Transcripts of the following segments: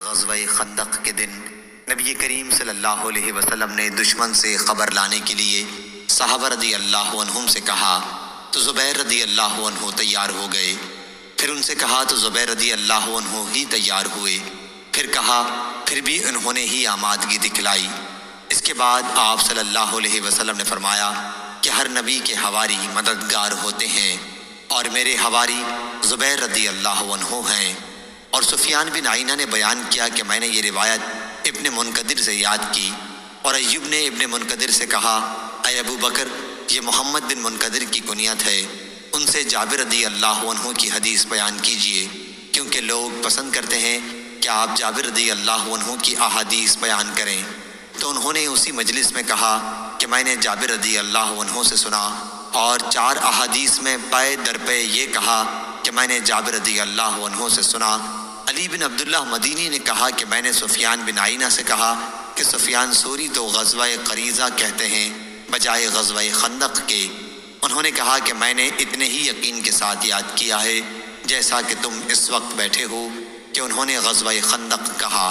غزوہ خندق کے دن نبی کریم صلی اللہ علیہ وسلم نے دشمن سے خبر لانے کے لیے صحابہ رضی اللہ عنہم سے کہا تو زبیر رضی اللہ عنہ تیار ہو گئے، پھر ان سے کہا تو زبیر رضی اللہ عنہ ہی تیار ہوئے، پھر کہا پھر بھی انہوں نے ہی آمادگی دکھلائی۔ اس کے بعد آپ صلی اللہ علیہ وسلم نے فرمایا کہ ہر نبی کے حواری مددگار ہوتے ہیں اور میرے حواری زبیر رضی اللہ عنہ ہیں۔ اور سفیان بن عینہ نے بیان کیا کہ میں نے یہ روایت ابن منقدر سے یاد کی، اور ایوب نے ابن منقدر سے کہا اے ابو بکر، یہ محمد بن منقدر کی کنیت ہے، ان سے جابر رضی اللہ عنہ کی حدیث بیان کیجیے، کیونکہ لوگ پسند کرتے ہیں کہ آپ جابر رضی اللہ عنہ کی احادیث بیان کریں۔ تو انہوں نے اسی مجلس میں کہا کہ میں نے جابر رضی اللہ عنہ سے سنا، اور 4 احادیث میں پے در پے یہ کہا کہ میں نے جابر رضی اللہ عنہ سے سنا۔ علی بن عبداللہ مدینی نے کہا کہ میں نے سفیان بن عینہ سے کہا کہ سفیان ثوری تو غزوہ قریظہ کہتے ہیں بجائے غزوہ خندق کے۔ انہوں نے کہا کہ میں نے اتنے ہی یقین کے ساتھ یاد کیا ہے جیسا کہ تم اس وقت بیٹھے ہو کہ انہوں نے غزوہ خندق کہا۔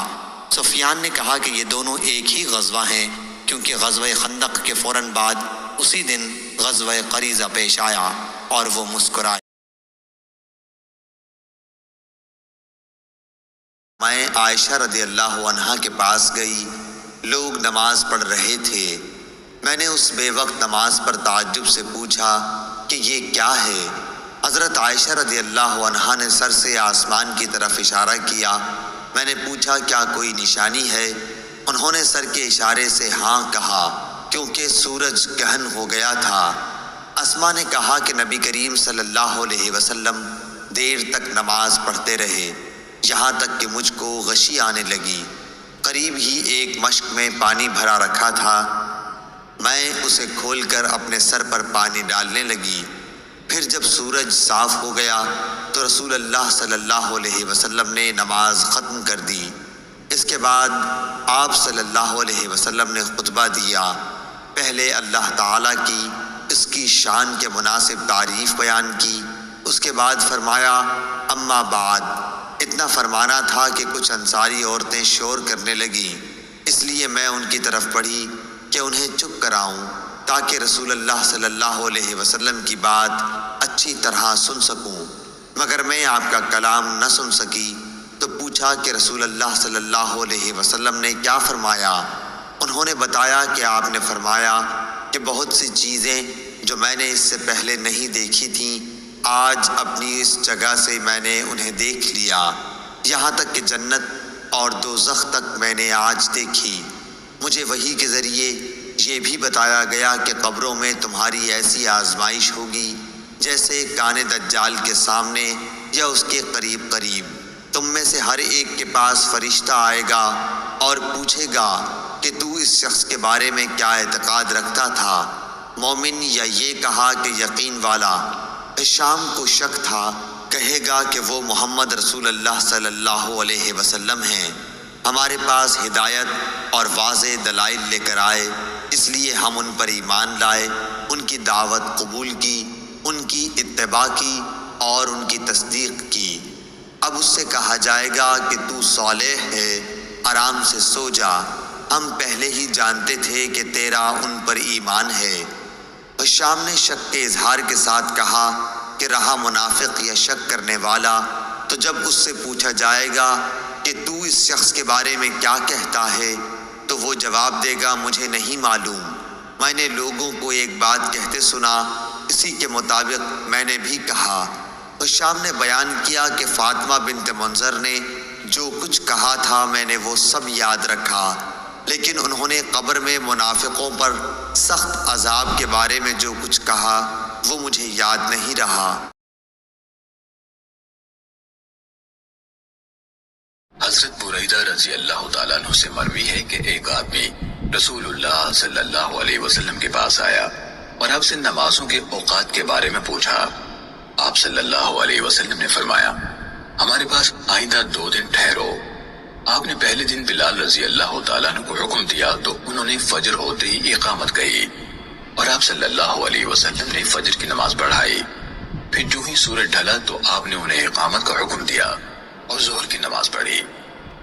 سفیان نے کہا کہ یہ دونوں ایک ہی غزوہ ہیں، کیونکہ غزوہ خندق کے فوراً بعد اسی دن غزوہ قریظہ پیش آیا، اور وہ مسکرائے۔ میں عائشہ رضی اللہ عنہا کے پاس گئی، لوگ نماز پڑھ رہے تھے۔ میں نے اس بے وقت نماز پر تعجب سے پوچھا کہ یہ کیا ہے؟ حضرت عائشہ رضی اللہ عنہا نے سر سے آسمان کی طرف اشارہ کیا۔ میں نے پوچھا کیا کوئی نشانی ہے؟ انہوں نے سر کے اشارے سے ہاں کہا، کیونکہ سورج گہن ہو گیا تھا۔ اسما نے کہا کہ نبی کریم صلی اللہ علیہ وسلم دیر تک نماز پڑھتے رہے، یہاں تک کہ مجھ کو غشی آنے لگی۔ قریب ہی ایک مشک میں پانی بھرا رکھا تھا، میں اسے کھول کر اپنے سر پر پانی ڈالنے لگی۔ پھر جب سورج صاف ہو گیا تو رسول اللہ صلی اللہ علیہ وسلم نے نماز ختم کر دی۔ اس کے بعد آپ صلی اللہ علیہ وسلم نے خطبہ دیا۔ پہلے اللہ تعالیٰ کی اس کی شان کے مناسب تعریف بیان کی، اس کے بعد فرمایا اما بعد۔ اتنا فرمانا تھا کہ کچھ انصاری عورتیں شور کرنے لگیں، اس لیے میں ان کی طرف بڑھی کہ انہیں چپ کراؤں تاکہ رسول اللہ صلی اللہ علیہ وسلم کی بات اچھی طرح سن سکوں، مگر میں آپ کا کلام نہ سن سکی۔ تو پوچھا کہ رسول اللہ صلی اللہ علیہ وسلم نے کیا فرمایا؟ انہوں نے بتایا کہ آپ نے فرمایا کہ بہت سی چیزیں جو میں نے اس سے پہلے نہیں دیکھی تھیں، آج اپنی اس جگہ سے میں نے انہیں دیکھ لیا، یہاں تک کہ جنت اور دوزخ تک میں نے آج دیکھی۔ مجھے وحی کے ذریعے یہ بھی بتایا گیا کہ قبروں میں تمہاری ایسی آزمائش ہوگی جیسے کان دجال کے سامنے یا اس کے قریب قریب۔ تم میں سے ہر ایک کے پاس فرشتہ آئے گا اور پوچھے گا کہ تو اس شخص کے بارے میں کیا اعتقاد رکھتا تھا، مومن یا یہ کہا کہ یقین والا؟ شام کو شک تھا، کہے گا کہ وہ محمد رسول اللہ صلی اللہ علیہ وسلم ہیں، ہمارے پاس ہدایت اور واضح دلائل لے کر آئے، اس لیے ہم ان پر ایمان لائے، ان کی دعوت قبول کی، ان کی اتباع کی اور ان کی تصدیق کی۔ اب اس سے کہا جائے گا کہ تو صالح ہے، آرام سے سو جا، ہم پہلے ہی جانتے تھے کہ تیرا ان پر ایمان ہے۔ شام نے شک کے اظہار کے ساتھ کہا کہ رہا منافق یا شک کرنے والا، تو جب اس سے پوچھا جائے گا کہ تو اس شخص کے بارے میں کیا کہتا ہے، تو وہ جواب دے گا مجھے نہیں معلوم، میں نے لوگوں کو ایک بات کہتے سنا، اسی کے مطابق میں نے بھی کہا۔ شام نے بیان کیا کہ فاطمہ بنت منظر نے جو کچھ کہا تھا میں نے وہ سب یاد رکھا، لیکن انہوں نے قبر میں منافقوں پر سخت عذاب کے بارے میں جو کچھ کہا وہ مجھے یاد نہیں رہا۔ حضرت بریدہ رضی اللہ تعالیٰ عنہ سے مروی ہے کہ ایک آدمی رسول اللہ صلی اللہ علیہ وسلم کے پاس آیا اور آپ سے نمازوں کے اوقات کے بارے میں پوچھا۔ آپ صلی اللہ علیہ وسلم نے فرمایا ہمارے پاس آئندہ 2 دن ٹھہرو۔ آپ نے پہلے دن بلال رضی اللہ تعالیٰ عنہ کو حکم دیا تو انہوں نے فجر ہوتے ہی اقامت کہی، اور آپ صلی اللہ علیہ وسلم نے فجر کی نماز پڑھائی۔ پھر جو ہی سورج ڈھلا تو آپ نے انہیں اقامت کا حکم دیا اور ظہر کی نماز پڑھی۔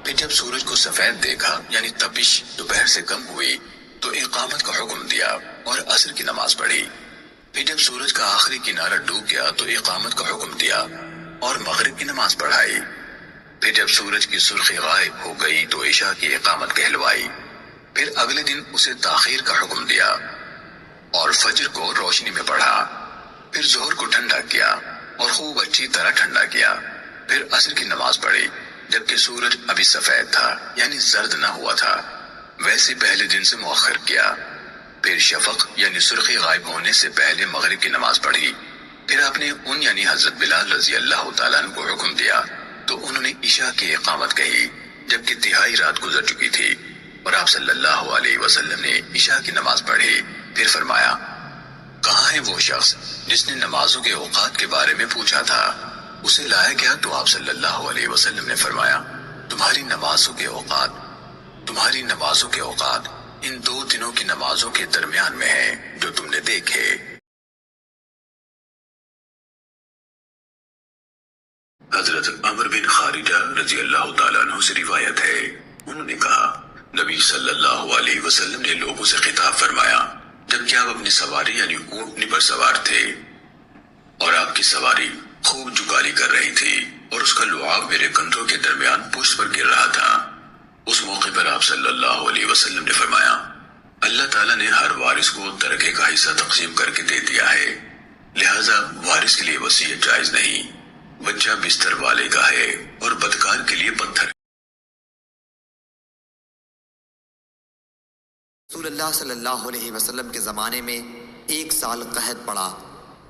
پھر جب سورج کو سفید دیکھا یعنی تپش دوپہر سے کم ہوئی تو اقامت کا حکم دیا اور عصر کی نماز پڑھی۔ پھر جب سورج کا آخری کنارہ ڈوب گیا تو اقامت کا حکم دیا اور مغرب کی نماز پڑھائی۔ پھر جب سورج کی سرخی غائب ہو گئی تو عشاء کی اقامت کہلوائی۔ پھر اگلے دن اسے تاخیر کا حکم دیا اور فجر کو روشنی میں پڑھا۔ پھر ظہر کو ٹھنڈا کیا اور خوب اچھی طرح ٹھنڈا کیا۔ پھر عصر کی نماز پڑھی جبکہ سورج ابھی سفید تھا یعنی زرد نہ ہوا تھا، ویسے پہلے دن سے مؤخر کیا۔ پھر شفق یعنی سرخی غائب ہونے سے پہلے مغرب کی نماز پڑھی۔ پھر آپ نے ان یعنی حضرت بلال رضی اللہ تعالیٰ عنہ کو حکم دیا تو انہوں نے عشاء کی اقامت کہی جبکہ تہائی رات گزر چکی تھی، اور آپ صلی اللہ علیہ وسلم نے عشاء کی نماز پڑھی۔ پھر فرمایا، کہاں ہے وہ شخص جس نے نمازوں کے اوقات کے بارے میں پوچھا تھا؟ اسے لایا گیا تو آپ صلی اللہ علیہ وسلم نے فرمایا، تمہاری نمازوں کے اوقات ان دو دنوں کی نمازوں کے درمیان میں ہیں جو تم نے دیکھے۔ حضرت عمر بن خارجہ رضی اللہ تعالیٰ عنہ سے روایت ہے، انہوں نے کہا، نبی صلی اللہ علیہ وسلم نے لوگوں سے خطاب فرمایا جبکہ آپ اپنی سواری یعنی اونٹنی پر سوار تھے اور آپ کی سواری خوب جگالی کر رہی تھی اور اس کا لعاب میرے کندھوں کے درمیان پشت پر گر رہا تھا۔ اس موقع پر آپ صلی اللہ علیہ وسلم نے فرمایا، اللہ تعالیٰ نے ہر وارث کو ترکے کا حصہ تقسیم کر کے دے دیا ہے، لہذا وارث کے لیے وصیت جائز نہیں، بچہ بستر والے کا ہے اور بدکار کے لیے پتھر۔ رسول اللہ صلی اللہ علیہ وسلم کے زمانے میں ایک سال قحط پڑا۔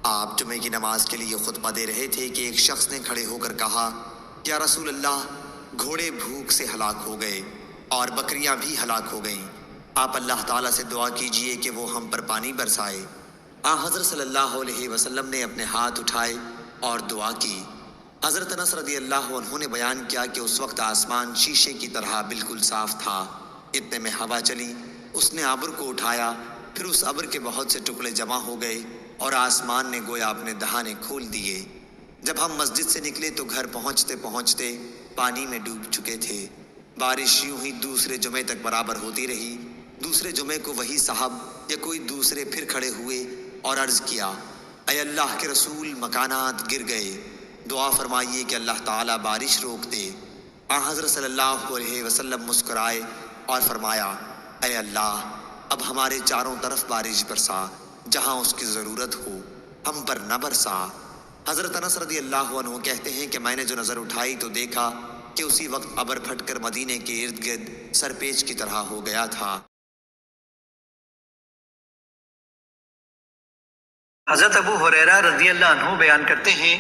آپ جمعے کی نماز کے لیے خطبہ دے رہے تھے کہ ایک شخص نے کھڑے ہو کر کہا، یا رسول اللہ، گھوڑے بھوک سے ہلاک ہو گئے اور بکریاں بھی ہلاک ہو گئیں، آپ اللہ تعالیٰ سے دعا کیجئے کہ وہ ہم پر پانی برسائے۔ حضرت صلی اللہ علیہ وسلم نے اپنے ہاتھ اٹھائے اور دعا کی۔ حضرت انس رضی اللہ عنہ نے بیان کیا کہ اس وقت آسمان شیشے کی طرح بالکل صاف تھا، اتنے میں ہوا چلی، اس نے ابر کو اٹھایا، پھر اس ابر کے بہت سے ٹکڑے جمع ہو گئے اور آسمان نے گویا اپنے دہانے کھول دیے۔ جب ہم مسجد سے نکلے تو گھر پہنچتے پہنچتے پانی میں ڈوب چکے تھے۔ بارش یوں ہی دوسرے جمعے تک برابر ہوتی رہی۔ دوسرے جمعے کو وہی صاحب یا کوئی دوسرے پھر کھڑے ہوئے اور عرض کیا، اے اللہ کے رسول، مکانات گر گئے، دعا فرمائیے کہ اللہ تعالیٰ بارش روک دے۔ حضرت صلی اللہ علیہ وسلم مسکرائے اور فرمایا، اے اللہ، اب ہمارے چاروں طرف بارش برسا، جہاں اس کی ضرورت ہو، ہم پر نہ برسا۔ حضرت انس رضی اللہ عنہ کہتے ہیں کہ میں نے جو نظر اٹھائی تو دیکھا کہ اسی وقت ابر پھٹ کر مدینے کے ارد گرد سرپیچ کی طرح ہو گیا تھا۔ حضرت ابو ہریرہ رضی اللہ عنہ بیان کرتے ہیں،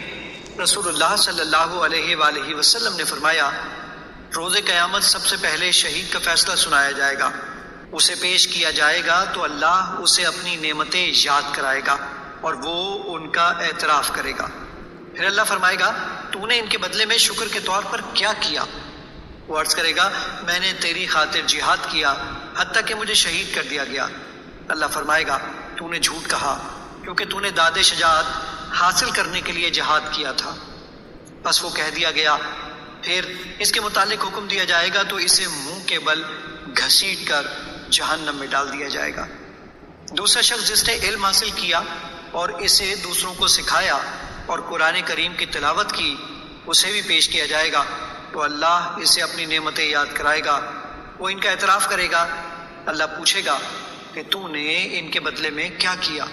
رسول اللہ صلی اللہ علیہ وآلہ وسلم نے فرمایا، روز قیامت سب سے پہلے شہید کا فیصلہ سنایا جائے گا، اسے پیش کیا جائے گا تو اللہ اسے اپنی نعمتیں یاد کرائے گا اور وہ ان کا اعتراف کرے گا۔ پھر اللہ فرمائے گا، تو نے ان کے بدلے میں شکر کے طور پر کیا کیا؟ وہ عرض کرے گا، میں نے تیری خاطر جہاد کیا حتیٰ کہ مجھے شہید کر دیا گیا۔ اللہ فرمائے گا، تو نے جھوٹ کہا کیونکہ تو نے داد شجاعت حاصل کرنے کے لیے جہاد کیا تھا۔ بس وہ کہہ دیا گیا۔ پھر اس کے متعلق حکم دیا جائے گا تو اسے منہ کے بل گھسیٹ کر جہنم میں ڈال دیا جائے گا۔ دوسرا شخص جس نے علم حاصل کیا اور اسے دوسروں کو سکھایا اور قرآن کریم کی تلاوت کی، اسے بھی پیش کیا جائے گا تو اللہ اسے اپنی نعمتیں یاد کرائے گا، وہ ان کا اعتراف کرے گا۔ اللہ پوچھے گا کہ تو نے ان کے بدلے میں کیا کیا؟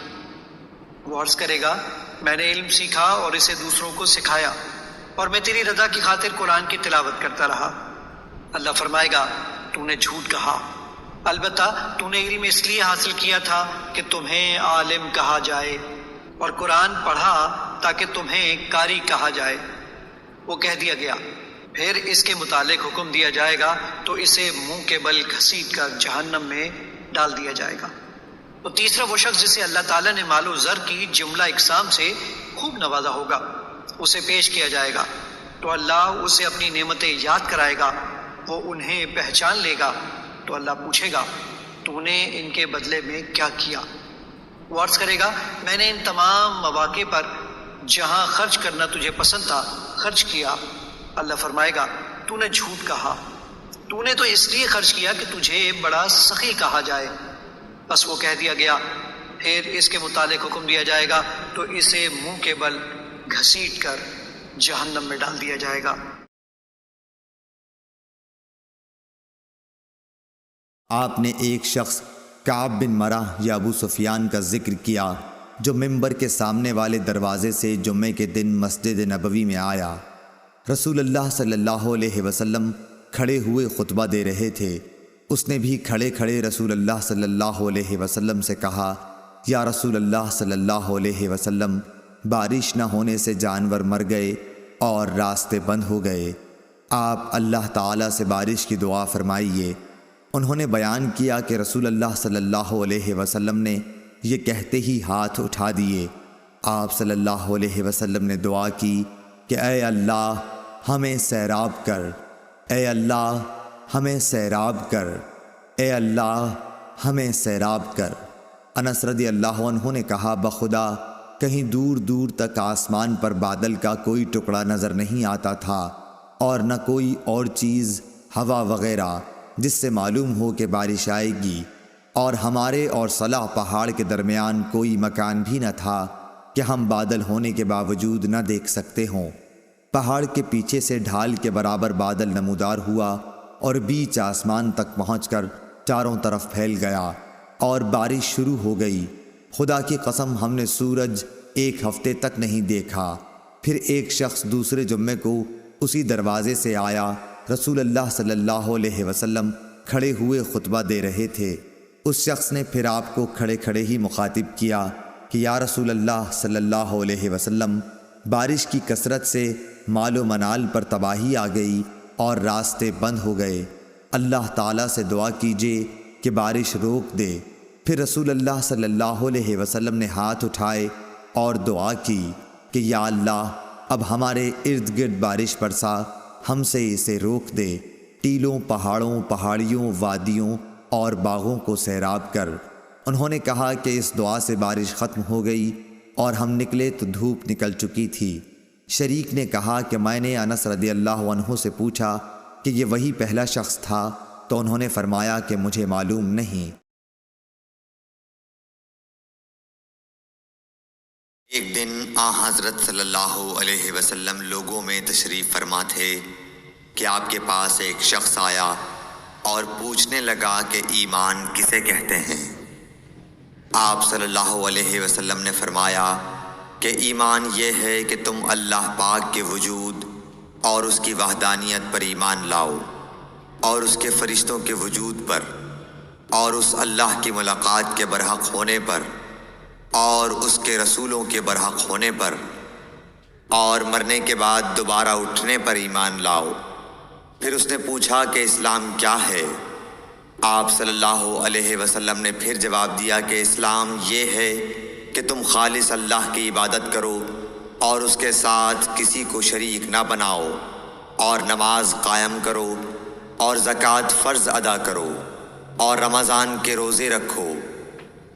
وہ عرض کرے گا، میں نے علم سیکھا اور اسے دوسروں کو سکھایا اور میں تیری رضا کی خاطر قرآن کی تلاوت کرتا رہا۔ اللہ فرمائے گا، تو نے جھوٹ کہا، البتہ تو نے علم اس لیے حاصل کیا تھا کہ تمہیں عالم کہا جائے اور قرآن پڑھا تاکہ تمہیں قاری کہا جائے۔ وہ کہہ دیا گیا۔ پھر اس کے متعلق حکم دیا جائے گا تو اسے منہ کے بل گھسیٹ کر جہنم میں ڈال دیا جائے گا۔ تو تیسرا وہ شخص جسے اللہ تعالیٰ نے مال و زر کی جملہ اقسام سے خوب نوازا ہوگا، اسے پیش کیا جائے گا تو اللہ اسے اپنی نعمتیں یاد کرائے گا، وہ انہیں پہچان لے گا تو اللہ پوچھے گا، تو نے ان کے بدلے میں کیا کیا؟ وہ عرض کرے گا، میں نے ان تمام مواقع پر جہاں خرچ کرنا تجھے پسند تھا خرچ کیا۔ اللہ فرمائے گا، تو نے جھوٹ کہا، تو نے تو اس لیے خرچ کیا کہ تجھے بڑا سخی کہا جائے۔ بس وہ کہہ دیا گیا، پھر اس کے متعلق حکم دیا جائے گا تو اسے منہ کے بل گھسیٹ کر جہنم میں ڈال دیا جائے گا۔ آپ نے ایک شخص کعب بن مرہ یا ابو سفیان کا ذکر کیا جو ممبر کے سامنے والے دروازے سے جمعے کے دن مسجد نبوی میں آیا۔ رسول اللہ صلی اللہ علیہ وسلم کھڑے ہوئے خطبہ دے رہے تھے۔ اس نے بھی کھڑے کھڑے رسول اللہ صلی اللہ علیہ وسلم سے کہا، یا رسول اللہ صلی اللہ علیہ وسلم، بارش نہ ہونے سے جانور مر گئے اور راستے بند ہو گئے، آپ اللہ تعالیٰ سے بارش کی دعا فرمائیے۔ انہوں نے بیان کیا کہ رسول اللہ صلی اللہ علیہ وسلم نے یہ کہتے ہی ہاتھ اٹھا دیے۔ آپ صلی اللہ علیہ وسلم نے دعا کی کہ اے اللہ ہمیں سیراب کر، اے اللہ ہمیں سیراب کر، اے اللہ ہمیں سیراب کر۔ انس رضی اللہ عنہ نے کہا، بخدا کہیں دور دور تک آسمان پر بادل کا کوئی ٹکڑا نظر نہیں آتا تھا اور نہ کوئی اور چیز، ہوا وغیرہ، جس سے معلوم ہو کہ بارش آئے گی، اور ہمارے اور صلح پہاڑ کے درمیان کوئی مکان بھی نہ تھا کہ ہم بادل ہونے کے باوجود نہ دیکھ سکتے ہوں۔ پہاڑ کے پیچھے سے ڈھال کے برابر بادل نمودار ہوا اور بیچ آسمان تک پہنچ کر چاروں طرف پھیل گیا اور بارش شروع ہو گئی۔ خدا کی قسم ہم نے سورج ایک ہفتے تک نہیں دیکھا۔ پھر ایک شخص دوسرے جمعے کو اسی دروازے سے آیا۔ رسول اللہ صلی اللہ علیہ وسلم کھڑے ہوئے خطبہ دے رہے تھے۔ اس شخص نے پھر آپ کو کھڑے کھڑے ہی مخاطب کیا کہ یا رسول اللہ صلی اللہ علیہ وسلم، بارش کی کثرت سے مال و منال پر تباہی آ گئی اور راستے بند ہو گئے، اللہ تعالیٰ سے دعا کیجیے کہ بارش روک دے۔ پھر رسول اللہ صلی اللہ علیہ وسلم نے ہاتھ اٹھائے اور دعا کی کہ یا اللہ اب ہمارے ارد گرد بارش برسا، ہم سے اسے روک دے، ٹیلوں، پہاڑوں، پہاڑیوں، وادیوں اور باغوں کو سیراب کر۔ انہوں نے کہا کہ اس دعا سے بارش ختم ہو گئی اور ہم نکلے تو دھوپ نکل چکی تھی۔ شریک نے کہا کہ میں نے انس رضی اللہ عنہ سے پوچھا کہ یہ وہی پہلا شخص تھا، تو انہوں نے فرمایا کہ مجھے معلوم نہیں۔ ایک دن آن حضرت صلی اللہ علیہ وسلم لوگوں میں تشریف فرما تھے کہ آپ کے پاس ایک شخص آیا اور پوچھنے لگا کہ ایمان کسے کہتے ہیں؟ آپ صلی اللہ علیہ وسلم نے فرمایا کہ ایمان یہ ہے کہ تم اللہ پاک کے وجود اور اس کی وحدانیت پر ایمان لاؤ، اور اس کے فرشتوں کے وجود پر، اور اس اللہ کی ملاقات کے برحق ہونے پر، اور اس کے رسولوں کے برحق ہونے پر، اور مرنے کے بعد دوبارہ اٹھنے پر ایمان لاؤ۔ پھر اس نے پوچھا کہ اسلام کیا ہے؟ آپ صلی اللہ علیہ وسلم نے پھر جواب دیا کہ اسلام یہ ہے کہ تم خالص اللہ کی عبادت کرو اور اس کے ساتھ کسی کو شریک نہ بناؤ، اور نماز قائم کرو، اور زکوٰۃ فرض ادا کرو، اور رمضان کے روزے رکھو۔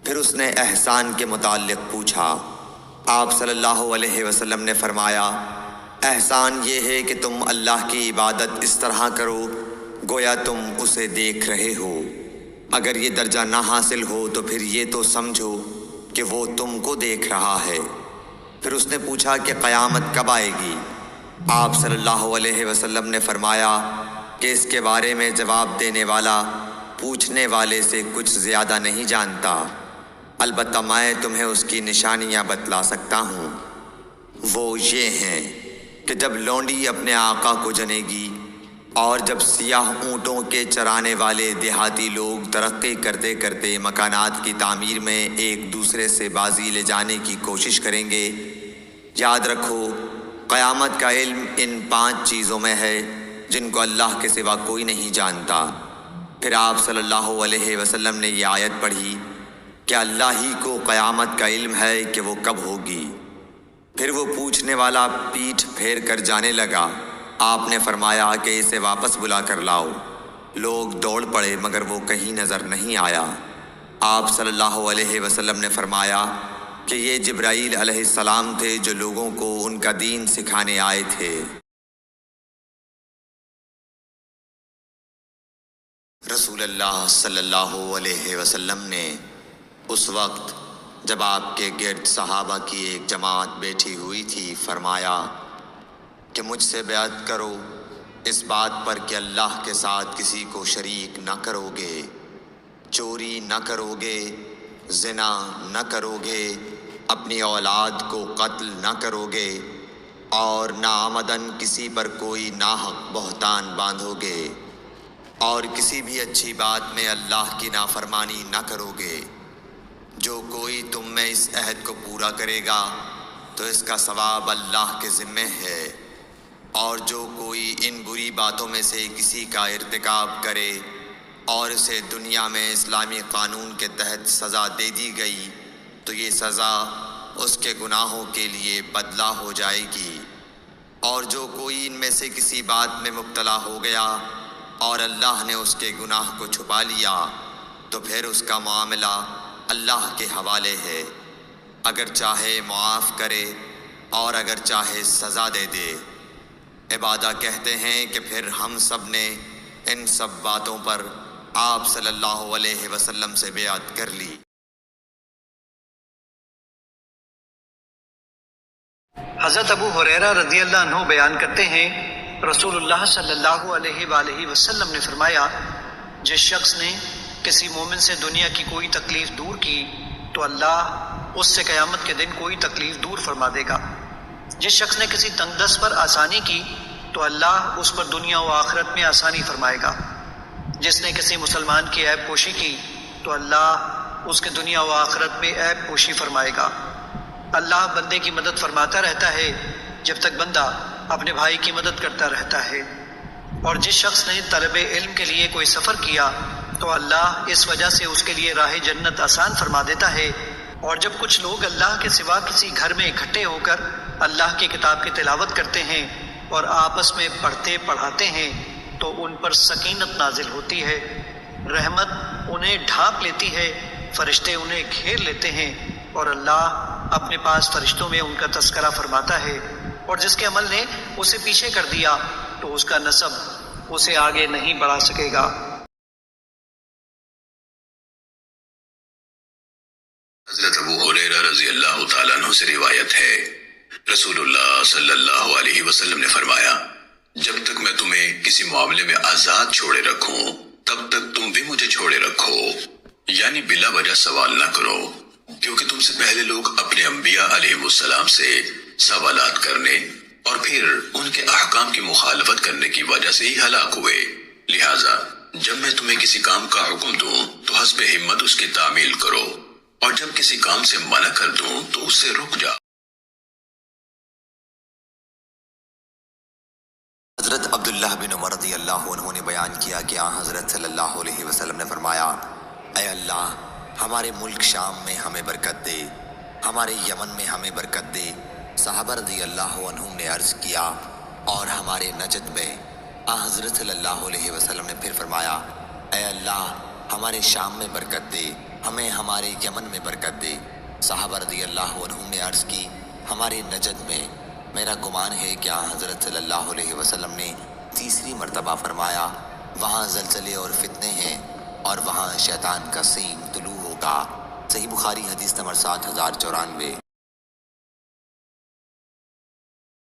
پھر اس نے احسان کے متعلق پوچھا۔ آپ صلی اللہ علیہ وسلم نے فرمایا، احسان یہ ہے کہ تم اللہ کی عبادت اس طرح کرو گویا تم اسے دیکھ رہے ہو۔ اگر یہ درجہ نہ حاصل ہو تو پھر یہ تو سمجھو کہ وہ تم کو دیکھ رہا ہے۔ پھر اس نے پوچھا کہ قیامت کب آئے گی؟ آپ صلی اللہ علیہ وسلم نے فرمایا کہ اس کے بارے میں جواب دینے والا پوچھنے والے سے کچھ زیادہ نہیں جانتا، البتہ میں تمہیں اس کی نشانیاں بتلا سکتا ہوں۔ وہ یہ ہیں کہ جب لونڈی اپنے آقا کو جنے گی، اور جب سیاہ اونٹوں کے چرانے والے دیہاتی لوگ ترقی کرتے کرتے مکانات کی تعمیر میں ایک دوسرے سے بازی لے جانے کی کوشش کریں گے، یاد رکھو قیامت کا علم ان 5 چیزوں میں ہے جن کو اللہ کے سوا کوئی نہیں جانتا۔ پھر آپ صلی اللہ علیہ وسلم نے یہ آیت پڑھی کہ اللہ ہی کو قیامت کا علم ہے کہ وہ کب ہوگی۔ پھر وہ پوچھنے والا پیٹھ پھیر کر جانے لگا۔ آپ نے فرمایا کہ اسے واپس بلا کر لاؤ۔ لوگ دوڑ پڑے مگر وہ کہیں نظر نہیں آیا۔ آپ صلی اللہ علیہ وسلم نے فرمایا کہ یہ جبرائیل علیہ السلام تھے جو لوگوں کو ان کا دین سکھانے آئے تھے۔ رسول اللہ صلی اللہ علیہ وسلم نے اس وقت جب آپ کے گرد صحابہ کی ایک جماعت بیٹھی ہوئی تھی فرمایا کہ مجھ سے بیعت کرو اس بات پر کہ اللہ کے ساتھ کسی کو شریک نہ کرو گے، چوری نہ کرو گے، زنا نہ کرو گے، اپنی اولاد کو قتل نہ کرو گے، اور نہ آمدن کسی پر کوئی ناحق بہتان باندھو گے، اور کسی بھی اچھی بات میں اللہ کی نافرمانی نہ کرو گے۔ جو کوئی تم میں اس عہد کو پورا کرے گا تو اس کا ثواب اللہ کے ذمے ہے، اور جو کوئی ان بری باتوں میں سے کسی کا ارتکاب کرے اور اسے دنیا میں اسلامی قانون کے تحت سزا دے دی گئی تو یہ سزا اس کے گناہوں کے لیے بدلہ ہو جائے گی، اور جو کوئی ان میں سے کسی بات میں مبتلا ہو گیا اور اللہ نے اس کے گناہ کو چھپا لیا تو پھر اس کا معاملہ اللہ کے حوالے ہے، اگر چاہے معاف کرے اور اگر چاہے سزا دے دے۔ عبادہ کہتے ہیں کہ پھر ہم سب نے ان سب باتوں پر آپ صلی اللہ علیہ وسلم سے بیعت کر لی۔ حضرت ابو ہریرہ رضی اللہ عنہ بیان کرتے ہیں رسول اللہ صلی اللہ علیہ وآلہ وسلم نے فرمایا، جس شخص نے کسی مومن سے دنیا کی کوئی تکلیف دور کی تو اللہ اس سے قیامت کے دن کوئی تکلیف دور فرما دے گا۔ جس شخص نے کسی تنگ دست پر آسانی کی تو اللہ اس پر دنیا و آخرت میں آسانی فرمائے گا۔ جس نے کسی مسلمان کی عیب پوشی کی تو اللہ اس کے دنیا و آخرت میں عیب پوشی فرمائے گا۔ اللہ بندے کی مدد فرماتا رہتا ہے جب تک بندہ اپنے بھائی کی مدد کرتا رہتا ہے، اور جس شخص نے طلب علم کے لیے کوئی سفر کیا تو اللہ اس وجہ سے اس کے لیے راہ جنت آسان فرما دیتا ہے۔ اور جب کچھ لوگ اللہ کے سوا کسی گھر میں اکٹھے ہو کر اللہ کی کتاب کی تلاوت کرتے ہیں اور آپس میں پڑھتے پڑھاتے ہیں تو ان پر سکینت نازل ہوتی ہے، رحمت انہیں ڈھانپ لیتی ہے، فرشتے انہیں گھیر لیتے ہیں، اور اللہ اپنے پاس فرشتوں میں ان کا تذکرہ فرماتا ہے، اور جس کے عمل نے اسے پیچھے کر دیا تو اس کا نسب اسے آگے نہیں بڑھا سکے گا۔ حضرت ابو ہریرہ رضی اللہ تعالیٰ عنہ سے روایت ہے، رسول اللہ صلی اللہ علیہ وسلم نے فرمایا، جب تک میں تمہیں کسی معاملے میں آزاد چھوڑے رکھوں تب تک تم بھی مجھے چھوڑے رکھو، یعنی بلا وجہ سوال نہ کرو، کیونکہ تم سے پہلے لوگ اپنے انبیاء علیہ السلام سے سوالات کرنے اور پھر ان کے احکام کی مخالفت کرنے کی وجہ سے ہی ہلاک ہوئے۔ لہٰذا جب میں تمہیں کسی کام کا حکم دوں تو حسب ہمت اس کی تعمیل کرو، اور جب کسی کام سے منع کر دوں تو اس سے رک جا۔ حضرت عبداللہ بن عمر رضی اللہ عنہ نے بیان کیا کہ حضرت صلی اللہ علیہ وسلم نے فرمایا، اے اللہ ہمارے ملک شام میں ہمیں برکت دے، ہمارے یمن میں ہمیں برکت دے۔ صحابہ رضی اللہ عنہم نے عرض کیا، اور ہمارے نجد میں حضرت صلی اللہ علیہ وسلم نے پھر فرمایا، اے اللہ ہمارے شام میں برکت دے، ہمیں ہمارے یمن میں برکت دے۔ صحابہ رضی اللہ عنہم نے عرض کی، ہمارے نجد میں۔ میرا گمان ہے کہ حضرت صلی اللہ علیہ وسلم نے تیسری مرتبہ فرمایا، وہاں زلزلے اور فتنے ہیں اور وہاں شیطان کا سینگ طلوع ہوگا۔ صحیح بخاری حدیث نمبر 7094۔